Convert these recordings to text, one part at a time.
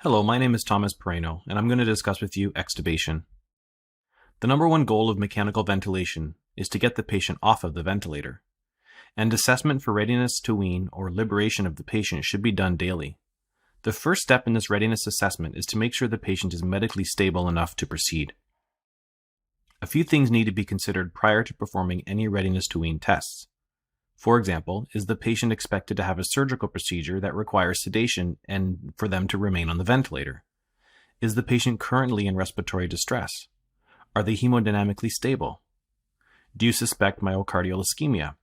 Hello, my name is Thomas Pereno, and I'm going to discuss with you extubation. The number one goal of mechanical ventilation is to get the patient off of the ventilator, and assessment for readiness to wean or liberation of the patient should be done daily. The first step in this readiness assessment is to make sure the patient is medically stable enough to proceed. A few things need to be considered prior to performing any readiness to wean tests. For example, is the patient expected to have a surgical procedure that requires sedation and for them to remain on the ventilator? Is the patient currently in respiratory distress? Are they hemodynamically stable? Do you suspect myocardial ischemia?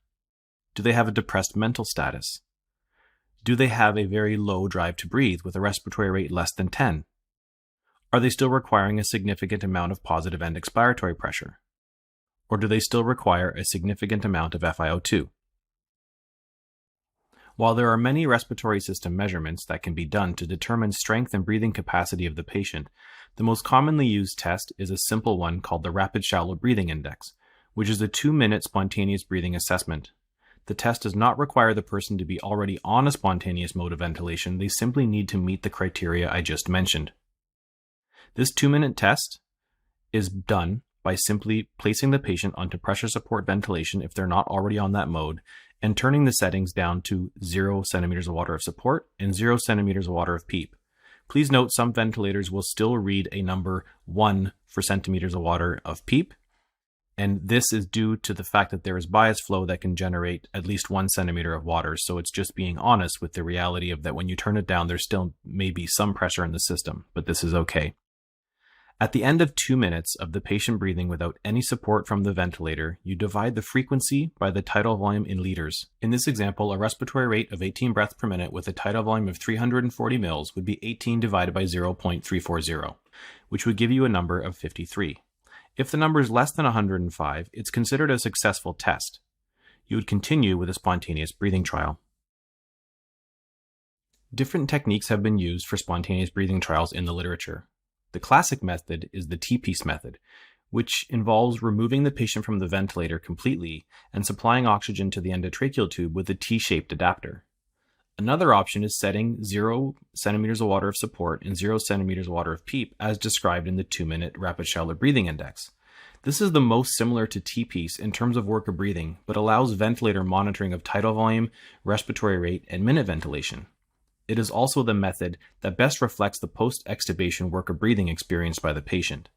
Do they have a depressed mental status? Do they have a very low drive to breathe with a respiratory rate less than 10? Are they still requiring a significant amount of positive end expiratory pressure? Or do they still require a significant amount of FiO2? While there are many respiratory system measurements that can be done to determine strength and breathing capacity of the patient, the most commonly used test is a simple one called the Rapid Shallow Breathing Index, which is a 2-minute spontaneous breathing assessment. The test does not require the person to be already on a spontaneous mode of ventilation, they simply need to meet the criteria I just mentioned. This 2-minute test is done by simply placing the patient onto pressure support ventilation if they're not already on that mode, and turning the settings down to 0 centimeters of water of support and 0 centimeters of water of PEEP. Please note some ventilators will still read a number 1 for centimeters of water of PEEP, and this is due to the fact that there is bias flow that can generate at least 1 centimeter of water, so it's just being honest with the reality of that when you turn it down, there still may be some pressure in the system, but this is okay. At the end of 2 minutes of the patient breathing without any support from the ventilator, you divide the frequency by the tidal volume in liters. In this example, a respiratory rate of 18 breaths per minute with a tidal volume of 340 mils would be 18 divided by 0.340, which would give you a number of 53. If the number is less than 105, it's considered a successful test. You would continue with a spontaneous breathing trial. Different techniques have been used for spontaneous breathing trials in the literature. The classic method is the T-piece method, which involves removing the patient from the ventilator completely and supplying oxygen to the endotracheal tube with a T-shaped adapter. Another option is setting 0 centimeters of water of support and 0 centimeters of water of PEEP as described in the 2-minute Rapid Shallow Breathing Index. This is the most similar to T-piece in terms of work of breathing, but allows ventilator monitoring of tidal volume, respiratory rate, and minute ventilation. It is also the method that best reflects the post-extubation work of breathing experienced by the patient.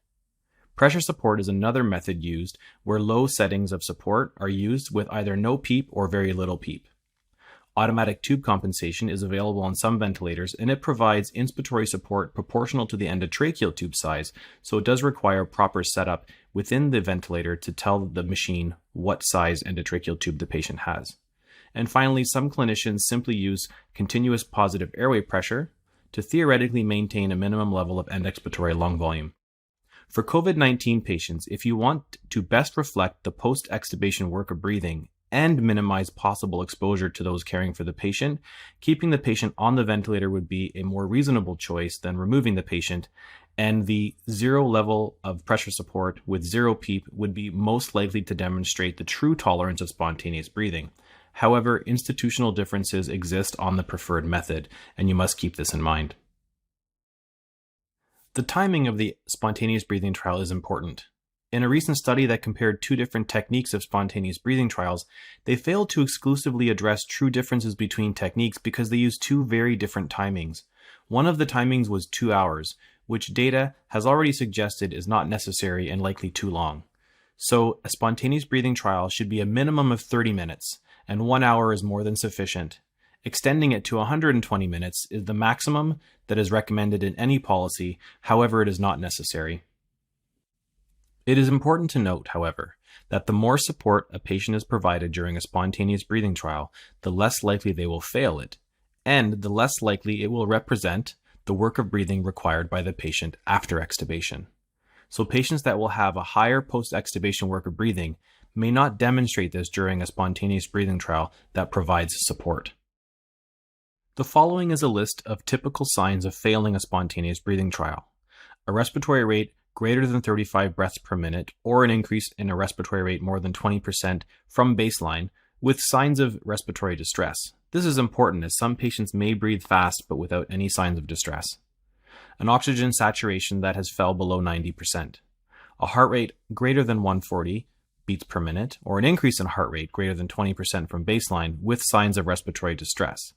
Pressure support is another method used where low settings of support are used with either no PEEP or very little PEEP. Automatic tube compensation is available on some ventilators, and it provides inspiratory support proportional to the endotracheal tube size, so it does require proper setup within the ventilator to tell the machine what size endotracheal tube the patient has. And finally, some clinicians simply use continuous positive airway pressure to theoretically maintain a minimum level of end expiratory lung volume. For COVID-19 patients, if you want to best reflect the post-extubation work of breathing and minimize possible exposure to those caring for the patient, keeping the patient on the ventilator would be a more reasonable choice than removing the patient, and the 0 level of pressure support with 0 PEEP would be most likely to demonstrate the true tolerance of spontaneous breathing. However, institutional differences exist on the preferred method, and you must keep this in mind. The timing of the spontaneous breathing trial is important. In a recent study that compared 2 different techniques of spontaneous breathing trials, they failed to exclusively address true differences between techniques because they used 2 very different timings. One of the timings was 2 hours, which data has already suggested is not necessary and likely too long. So a spontaneous breathing trial should be a minimum of 30 minutes, and 1 hour is more than sufficient. Extending it to 120 minutes is the maximum that is recommended in any policy, however it is not necessary. It is important to note, however, that the more support a patient is provided during a spontaneous breathing trial, the less likely they will fail it, and the less likely it will represent the work of breathing required by the patient after extubation. So patients that will have a higher post-extubation work of breathing may not demonstrate this during a spontaneous breathing trial that provides support. The following is a list of typical signs of failing a spontaneous breathing trial. A respiratory rate greater than 35 breaths per minute, or an increase in a respiratory rate more than 20% from baseline, with signs of respiratory distress. This is important as some patients may breathe fast but without any signs of distress. an oxygen saturation that has fell below 90%, a heart rate greater than 140 beats per minute, or an increase in heart rate greater than 20% from baseline with signs of respiratory distress,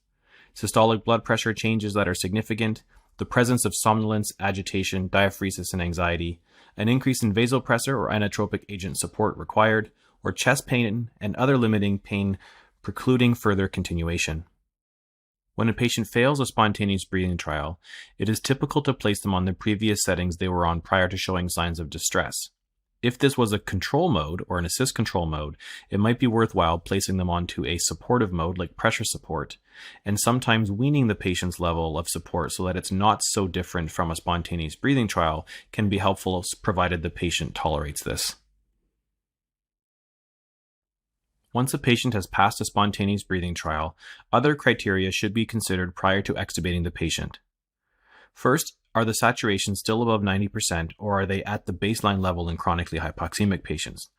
systolic blood pressure changes that are significant, the presence of somnolence, agitation, diaphoresis, and anxiety, an increase in vasopressor or inotropic agent support required, or chest pain and other limiting pain precluding further continuation. When a patient fails a spontaneous breathing trial, it is typical to place them on the previous settings they were on prior to showing signs of distress. If this was a control mode or an assist control mode, it might be worthwhile placing them onto a supportive mode like pressure support, and sometimes weaning the patient's level of support so that it's not so different from a spontaneous breathing trial can be helpful provided the patient tolerates this. Once a patient has passed a spontaneous breathing trial, other criteria should be considered prior to extubating the patient. First, are the saturations still above 90%, or are they at the baseline level in chronically hypoxemic patients?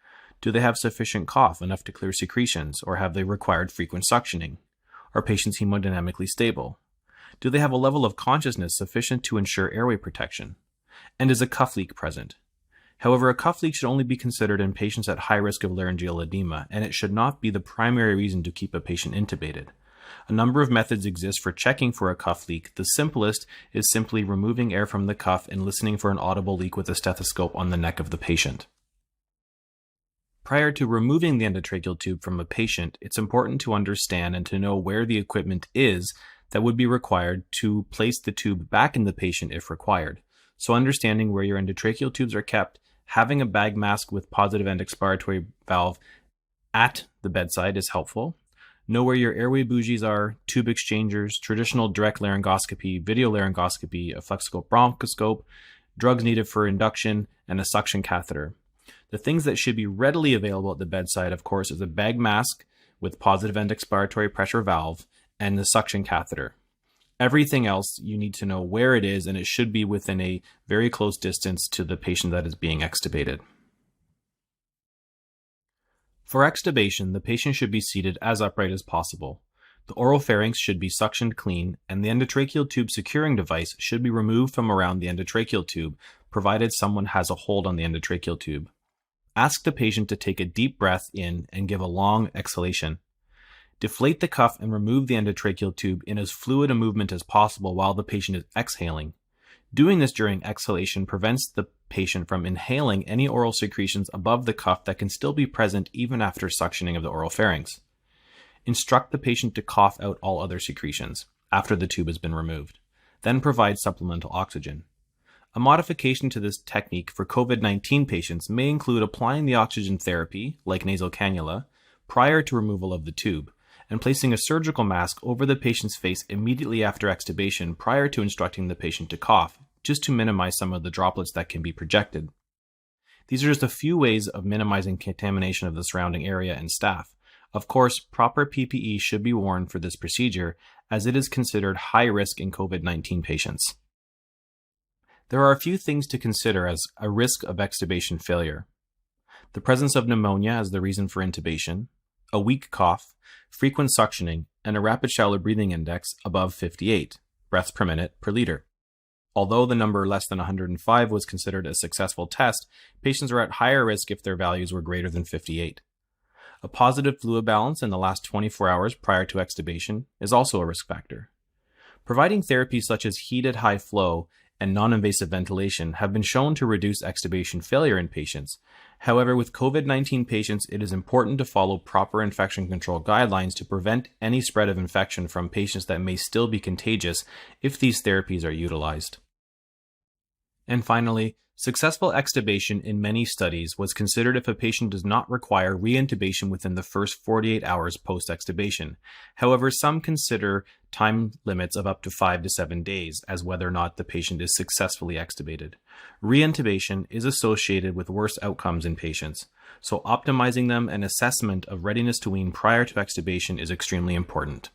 Do they have sufficient cough, enough to clear secretions, or have they required frequent suctioning? Are patients hemodynamically stable? Do they have a level of consciousness sufficient to ensure airway protection? And is a cuff leak present? However, a cuff leak should only be considered in patients at high risk of laryngeal edema, and it should not be the primary reason to keep a patient intubated. A number of methods exist for checking for a cuff leak. The simplest is simply removing air from the cuff and listening for an audible leak with a stethoscope on the neck of the patient. Prior to removing the endotracheal tube from a patient, it's important to understand and to know where the equipment is that would be required to place the tube back in the patient if required. So understanding where your endotracheal tubes are kept, having a bag mask with positive end expiratory valve at the bedside is helpful. Know where your airway bougies are, tube exchangers, traditional direct laryngoscopy, video laryngoscopy, a flexoscope bronchoscope, drugs needed for induction, and a suction catheter. The things that should be readily available at the bedside, of course, is a bag mask with positive end expiratory pressure valve and the suction catheter. Everything else, you need to know where it is, and it should be within a very close distance to the patient that is being extubated. For extubation, the patient should be seated as upright as possible. The oral pharynx should be suctioned clean, and the endotracheal tube securing device should be removed from around the endotracheal tube, provided someone has a hold on the endotracheal tube. Ask the patient to take a deep breath in and give a long exhalation. Deflate the cuff and remove the endotracheal tube in as fluid a movement as possible while the patient is exhaling. Doing this during exhalation prevents the patient from inhaling any oral secretions above the cuff that can still be present even after suctioning of the oral pharynx. Instruct the patient to cough out all other secretions after the tube has been removed. Then provide supplemental oxygen. A modification to this technique for COVID-19 patients may include applying the oxygen therapy, like nasal cannula, prior to removal of the tube, and placing a surgical mask over the patient's face immediately after extubation prior to instructing the patient to cough, just to minimize some of the droplets that can be projected. These are just a few ways of minimizing contamination of the surrounding area and staff. Of course, proper PPE should be worn for this procedure, as it is considered high risk in COVID-19 patients. There are a few things to consider as a risk of extubation failure. The presence of pneumonia as the reason for intubation, a weak cough, frequent suctioning, and a rapid shallow breathing index above 58 breaths per minute per liter. Although the number less than 105 was considered a successful test, patients are at higher risk if their values were greater than 58. A positive fluid balance in the last 24 hours prior to extubation is also a risk factor. Providing therapies such as heated high flow and non-invasive ventilation have been shown to reduce extubation failure in patients. However, with COVID-19 patients, it is important to follow proper infection control guidelines to prevent any spread of infection from patients that may still be contagious if these therapies are utilized. And finally, successful extubation in many studies was considered if a patient does not require reintubation within the first 48 hours post-extubation. However, some consider time limits of up to 5 to 7 days as whether or not the patient is successfully extubated. Reintubation is associated with worse outcomes in patients, so optimizing them and assessment of readiness to wean prior to extubation is extremely important.